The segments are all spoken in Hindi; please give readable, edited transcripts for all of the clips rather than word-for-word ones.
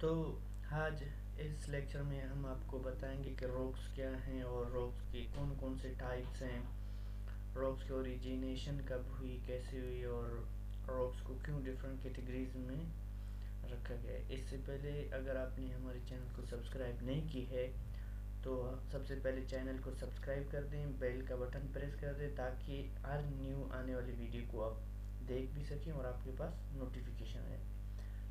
तो आज इस लेक्चर में हम आपको बताएंगे कि रॉक्स क्या हैं और रॉक्स की कौन कौन से टाइप्स हैं, रॉक्स की ओरिजिनेशन कब हुई, कैसे हुई और रॉक्स को क्यों डिफरेंट कैटेगरीज में रखा गया है। इससे पहले अगर आपने हमारे चैनल को सब्सक्राइब नहीं की है तो सबसे पहले चैनल को सब्सक्राइब कर दें, बेल का बटन प्रेस कर दें ताकि हर न्यू आने वाली वीडियो को आप देख भी सकें और आपके पास नोटिफिकेशन आए।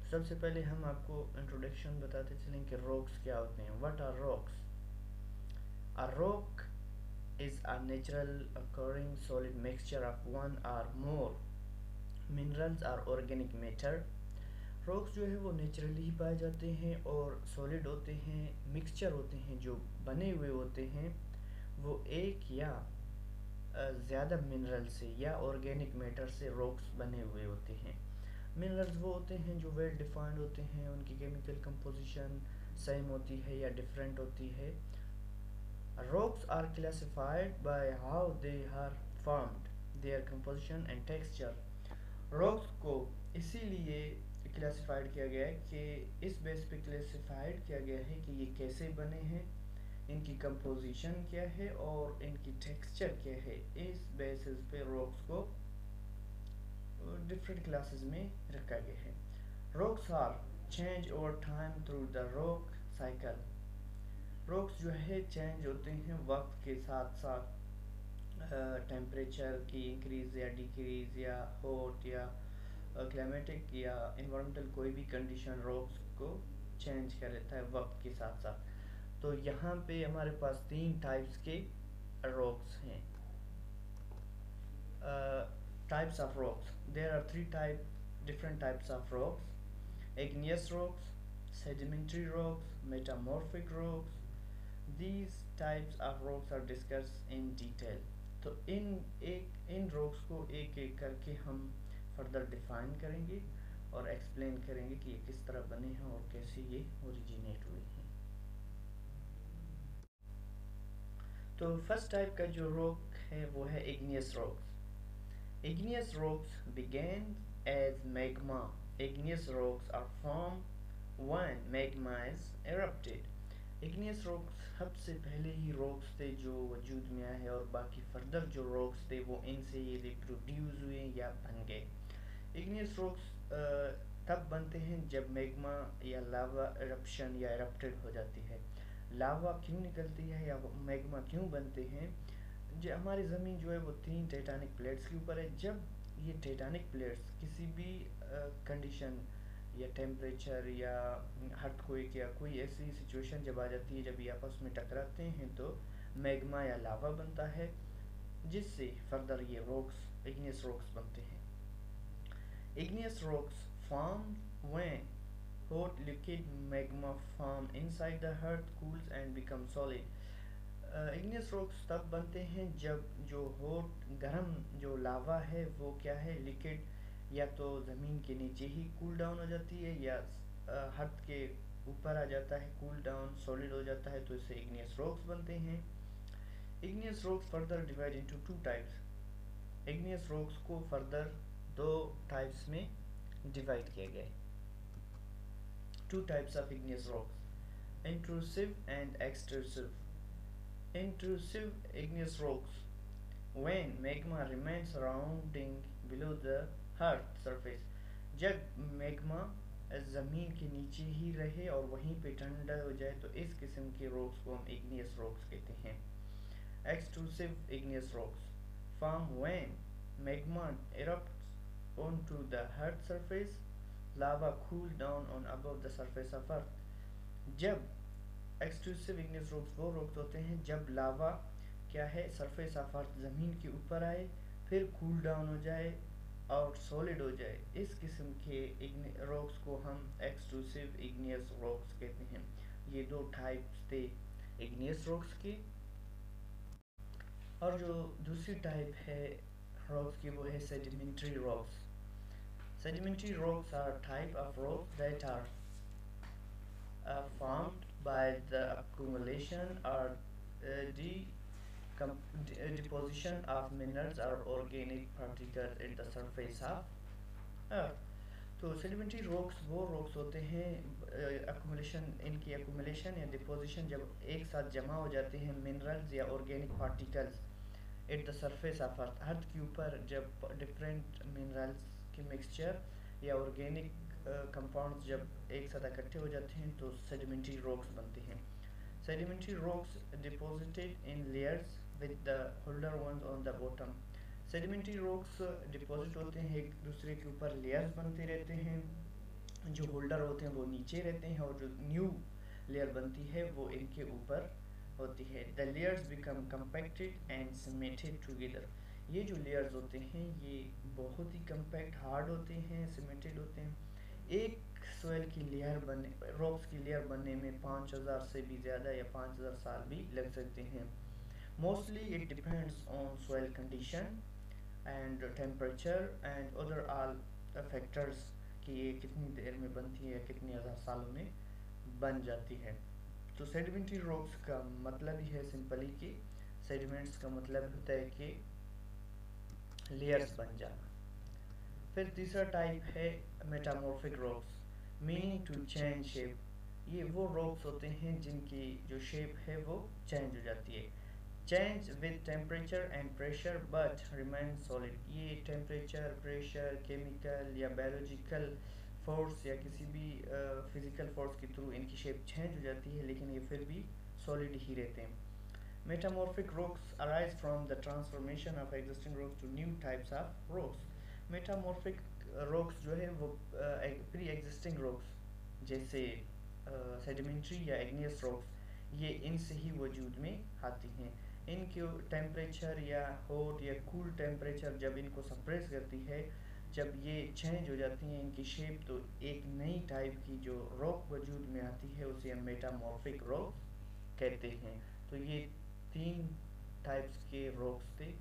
सबसे पहले हम आपको इंट्रोडक्शन बताते चलें कि रॉक्स क्या होते हैं। What are rocks? A rock is a natural occurring solid mixture of one or more minerals or organic matter। Rocks जो है वो नेचुरली ही पाए जाते हैं और सॉलिड होते हैं, मिक्सचर होते हैं, जो बने हुए होते हैं वो एक या ज़्यादा मिनरल से या ऑर्गेनिक मैटर से रॉक्स बने हुए होते हैं। मिनरल्स वो होते हैं जो वेल डिफाइंड होते हैं, उनकी केमिकल कंपोजिशन सेम होती है या डिफरेंट होती है। Rocks are classified by how they are formed, their composition and texture. Rocks को इसीलिए क्लासिफाइड किया गया है कि इस बेस पे क्लासिफाइड किया गया है कि ये कैसे बने हैं, इनकी कंपोजिशन क्या है और इनकी टेक्सचर क्या है। इस बेसिस पे रॉक्स को डिफरेंट क्लासेस में रखा गया है। Rocks are change over time through the rock cycle. Rocks जो है चेंज होते हैं वक्त के साथ साथ, टेम्परेचर की इंक्रीज या डिक्रीज या हॉट या क्लाइमेटिक या इन्वायरमेंटल कोई भी कंडीशन रॉक्स को चेंज कर लेता है वक्त के साथ साथ। तो यहाँ पे हमारे पास तीन टाइप्स के रॉक्स हैं। Types of rocks. There are different types of rocks: igneous rocks, sedimentary rocks, metamorphic rocks. These types of rocks are discussed in detail. तो इन रॉक्स को एक एक करके हम फर्दर डिफाइन करेंगे और एक्सप्लेन करेंगे कि ये किस तरह बने हैं और कैसे ये ओरिजिनेट हुए हैं। तो फर्स्ट टाइप का जो रॉक है वो है igneous rocks। Igneous rocks began as magma. Igneous rocks are formed when magma is erupted. Igneous rocks सबसे पहले ही rocks थे जो वजूद में आए हैं और बाकी फर्दर जो rocks थे वो इनसे ही रिप्रोड्यूस हुए या बन गए। Igneous rocks तब बनते हैं जब मैग्मा या लावा eruption या erupted हो जाती है। लावा क्यों निकलती है या मैग्मा क्यों बनते हैं? जो हमारी ज़मीन जो है वो तीन टाइटैनिक प्लेट्स के ऊपर है। जब ये टाइटैनिक प्लेट्स किसी भी कंडीशन या टेम्परेचर या अर्थक्वेक या कोई ऐसी सिचुएशन जब आ जाती है, जब ये आपस में टकराते हैं तो मैग्मा या लावा बनता है, जिससे फर्दर ये रॉक्स, इग्नियस रॉक्स बनते हैं। Igneous rocks form when hot liquid magma form inside the earth cools and become solid। Igneous rocks तब बनते हैं जब जो हॉट गर्म जो लावा है वो क्या है, लिक्विड या तो ज़मीन के नीचे ही कूल डाउन हो जाती है या हद के ऊपर आ जाता है, कूल डाउन सॉलिड हो जाता है, तो इससे इग्नियस रॉक्स बनते हैं। Igneous rocks further divide into two types. Igneous rocks को फर्दर दो टाइप्स में डिवाइड किया गया है। Two types of igneous rocks: intrusive and extrusive। Intrusive igneous rocks when magma remains surrounding below the earth surface। जब मैग्मा ज़मीन के नीचे ही रहे और वहीं पे ठंडा हो जाए तो इस किस्म के रॉक्स को हम इग्नियस रॉक्स कहते हैं। Extrusive igneous rocks form when magma erupts onto the earth surface, lava cools down on above the surface of earth। जब एक्सट्रूसिव इग्नियस रॉक्स वो रॉक्स होते हैं जब लावा क्या है, सरफेस ऑफ अर्थ ज़मीन के ऊपर आए, फिर कूल डाउन हो जाए और सॉलिड हो जाए। इस किस्म के रॉक्स को हम एक्सट्रूसिव इग्नियस रॉक्स कहते हैं। ये दो टाइप्स थे इग्नियस रॉक्स के। और जो दूसरी टाइप है रॉक्स की वो है sedimentary rocks. Sedimentary rocks are type of rocks that are formed by the accumulation or deposition of minerals or organic particles at the surface of earth। तो सेडिमेंट्री रॉक्स वो रॉक्स होते हैं अकुमुलेशन इनकी अकुमुलेशन या डिपोजिशन जब एक साथ जमा हो जाते हैं मिनरल्स या organic particles at the surface of earth. Earth के ऊपर जब डिफरेंट मिनरल्स के मिक्सचर या ऑर्गेनिक कंपाउंड्स जब एक साथ इकट्ठे हो जाते हैं तो सेडिमेंट्री रॉक्स बनते हैं। Sedimentary rocks deposited in layers with the older ones on the bottom. Sedimentary rocks deposit होते हैं एक दूसरे के ऊपर, लेयर्स बनते रहते हैं, जो होल्डर होते हैं वो नीचे रहते हैं और जो न्यू लेयर बनती है वो इनके ऊपर होती है। The layers become compacted and cemented together. ये जो लेयर्स होते हैं ये बहुत ही कम्पैक्ट हार्ड होते हैं, सीमेंटेड होते हैं। एक सोयल की लेयर बनने रॉक्स की लेयर बनने में 5000 से भी ज़्यादा या 5000 साल भी लग सकते हैं। Mostly it depends on soil condition and temperature and other all factors कि ये कितनी देर में बनती है, कितने हज़ार सालों में बन जाती है। तो सेडिमेंट्री रॉक्स का मतलब ही है सिंपली कि सेडिमेंट्स का मतलब होता है कि लेयर्स बन जाना। फिर तीसरा टाइप है metamorphic rocks, meaning to change shape. ये वो रॉक्स होते हैं जिनकी जो शेप है वो चेंज हो जाती है। Change with temperature and pressure but remain solid. ये टेम्परेचर, प्रेशर, केमिकल या बायोलॉजिकल फोर्स या किसी भी फिजिकल फोर्स के थ्रू इनकी शेप चेंज हो जाती है लेकिन ये फिर भी सॉलिड ही रहते हैं। Metamorphic rocks arise from the transformation of existing rocks to new types of rocks. Metamorphic rocks जो है वो प्री एग्जिस्टिंग रॉक्स जैसे सेडिमेंट्री या इग्नियस रॉक्स ये इनसे ही वजूद में आती हैं। इनके टेम्परेचर या हॉट या कूल टेम्परेचर जब इनको सप्रेस करती है, जब ये चेंज हो जाती हैं इनकी शेप, तो एक नई टाइप की जो रॉक वजूद में आती है उसे हम मेटामॉर्फिक रॉक कहते हैं। तो ये तीन टाइप्स के रॉक्स थे